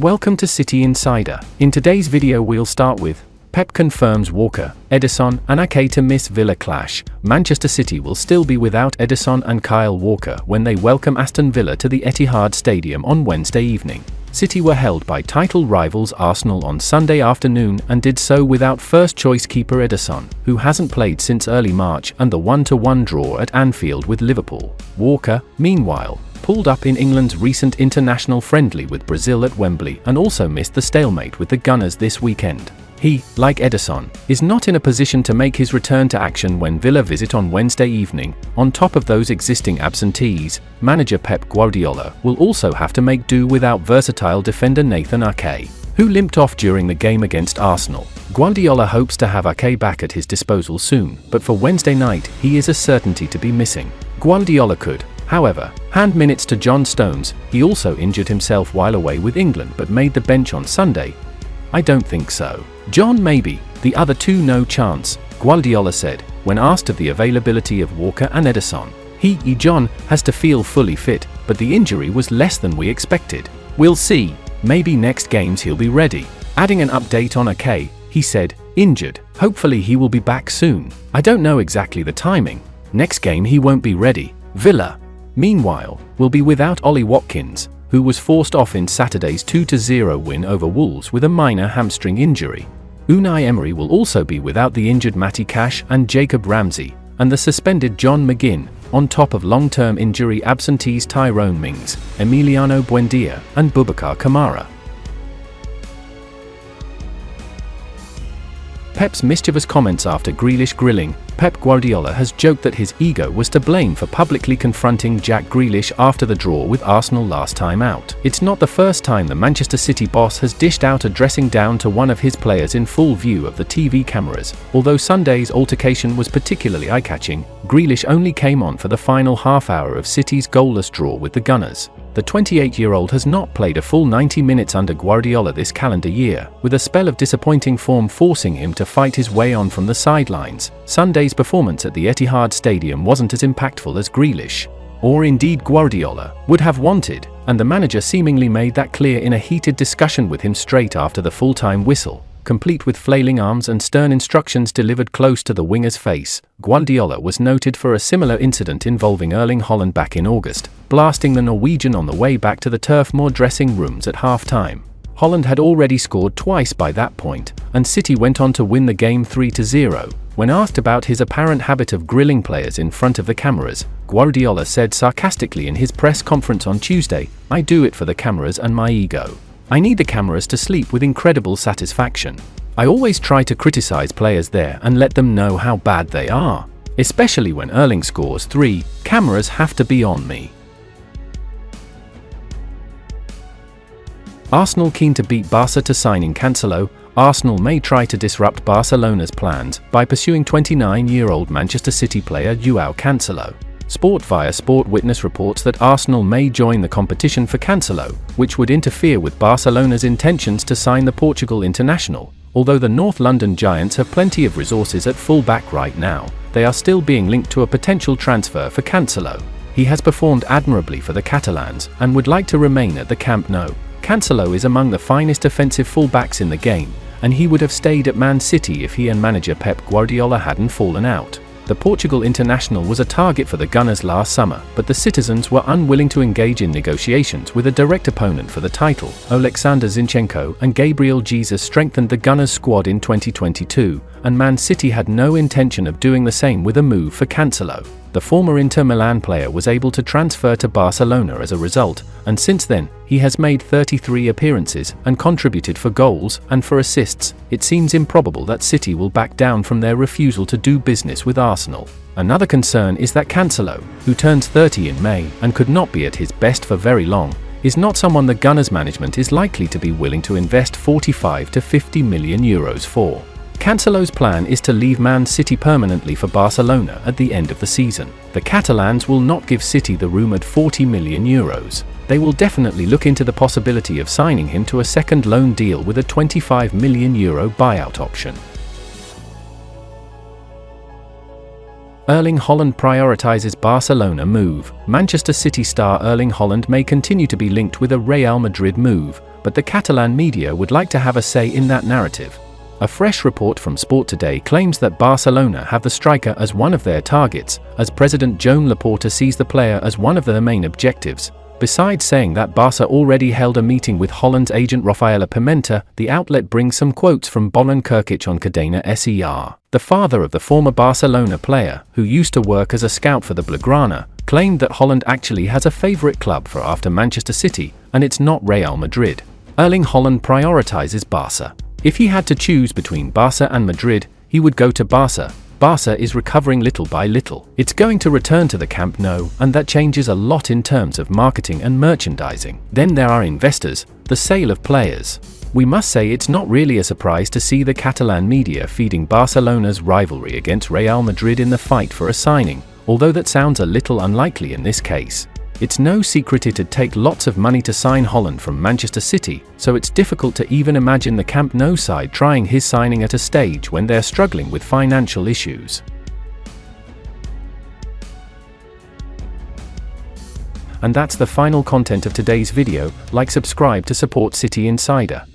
Welcome to City Insider. In today's video we'll start with Pep confirms Walker, Ederson and Ake to miss Villa clash. Manchester City will still be without Ederson and Kyle Walker when they welcome Aston Villa to the Etihad Stadium on Wednesday evening. City were held by title rivals Arsenal on Sunday afternoon and did so without first-choice keeper Ederson, who hasn't played since early March, and the 1-1 draw at Anfield with Liverpool. Walker, meanwhile, pulled up in England's recent international friendly with Brazil at Wembley and also missed the stalemate with the Gunners this weekend. He, like Ederson, is not in a position to make his return to action when Villa visit on Wednesday evening. On top of those existing absentees, manager Pep Guardiola will also have to make do without versatile defender Nathan Ake, who limped off during the game against Arsenal. Guardiola hopes to have Ake back at his disposal soon, but for Wednesday night he is a certainty to be missing. Guardiola could, however, hand minutes to John Stones. He also injured himself while away with England but made the bench on Sunday. I don't think so. John maybe, the other two no chance, Guardiola said, when asked of the availability of Walker and Ederson. John has to feel fully fit, but the injury was less than we expected. We'll see, maybe next games he'll be ready. Adding an update on Ake, he said, injured, hopefully he will be back soon. I don't know exactly the timing. Next game he won't be ready. Villa, meanwhile, will be without Ollie Watkins, who was forced off in Saturday's 2-0 win over Wolves with a minor hamstring injury. Unai Emery will also be without the injured Matty Cash and Jacob Ramsey, and the suspended John McGinn, on top of long-term injury absentees Tyrone Mings, Emiliano Buendia, and Boubacar Kamara. Pep's mischievous comments after Grealish grilling. Pep Guardiola has joked that his ego was to blame for publicly confronting Jack Grealish after the draw with Arsenal last time out. It's not the first time the Manchester City boss has dished out a dressing down to one of his players in full view of the TV cameras. Although Sunday's altercation was particularly eye-catching, Grealish only came on for the final half hour of City's goalless draw with the Gunners. The 28-year-old has not played a full 90 minutes under Guardiola this calendar year, with a spell of disappointing form forcing him to fight his way on from the sidelines. Sunday's performance at the Etihad Stadium wasn't as impactful as Grealish, or indeed Guardiola, would have wanted, and the manager seemingly made that clear in a heated discussion with him straight after the full-time whistle. Complete with flailing arms and stern instructions delivered close to the winger's face, Guardiola was noted for a similar incident involving Erling Haaland back in August, blasting the Norwegian on the way back to the Turf Moor dressing rooms at half-time. Haaland had already scored twice by that point, and City went on to win the game 3-0. When asked about his apparent habit of grilling players in front of the cameras, Guardiola said sarcastically in his press conference on Tuesday, "I do it for the cameras and my ego. I need the cameras to sleep with incredible satisfaction. I always try to criticize players there and let them know how bad they are. Especially when Erling scores 3, cameras have to be on me." Arsenal keen to beat Barca to signing Cancelo. Arsenal may try to disrupt Barcelona's plans by pursuing 29-year-old Manchester City player João Cancelo. Sport via Sport Witness reports that Arsenal may join the competition for Cancelo, which would interfere with Barcelona's intentions to sign the Portugal international. Although the North London Giants have plenty of resources at full-back right now, they are still being linked to a potential transfer for Cancelo. He has performed admirably for the Catalans and would like to remain at the Camp Nou. Cancelo is among the finest offensive full-backs in the game, and he would have stayed at Man City if he and manager Pep Guardiola hadn't fallen out. The Portugal international was a target for the Gunners last summer, but the citizens were unwilling to engage in negotiations with a direct opponent for the title. Alexander Zinchenko and Gabriel Jesus strengthened the Gunners' squad in 2022, and Man City had no intention of doing the same with a move for Cancelo. The former Inter Milan player was able to transfer to Barcelona as a result, and since then, he has made 33 appearances and contributed for goals and for assists. It seems improbable that City will back down from their refusal to do business with Arsenal. Another concern is that Cancelo, who turns 30 in May and could not be at his best for very long, is not someone the Gunners management is likely to be willing to invest 45 to 50 million euros for. Cancelo's plan is to leave Man City permanently for Barcelona at the end of the season. The Catalans will not give City the rumoured 40 million euros. They will definitely look into the possibility of signing him to a second loan deal with a 25 million euro buyout option. Erling Haaland prioritizes Barcelona move. Manchester City star Erling Haaland may continue to be linked with a Real Madrid move, but the Catalan media would like to have a say in that narrative. A fresh report from Sport Today claims that Barcelona have the striker as one of their targets, as President Joan Laporta sees the player as one of their main objectives. Besides saying that Barca already held a meeting with Haaland's agent Rafaela Pimenta, the outlet brings some quotes from Bojan Krkić on Cadena SER. The father of the former Barcelona player, who used to work as a scout for the Blaugrana, claimed that Haaland actually has a favourite club for after Manchester City, and it's not Real Madrid. Erling Haaland prioritizes Barca. If he had to choose between Barca and Madrid, he would go to Barca. Barca is recovering little by little. It's going to return to the Camp Nou, and that changes a lot in terms of marketing and merchandising. Then there are investors, the sale of players. We must say it's not really a surprise to see the Catalan media feeding Barcelona's rivalry against Real Madrid in the fight for a signing, although that sounds a little unlikely in this case. It's no secret it'd take lots of money to sign Haaland from Manchester City, so it's difficult to even imagine the Camp Nou side trying his signing at a stage when they're struggling with financial issues. And that's the final content of today's video. Like, subscribe to support City Insider.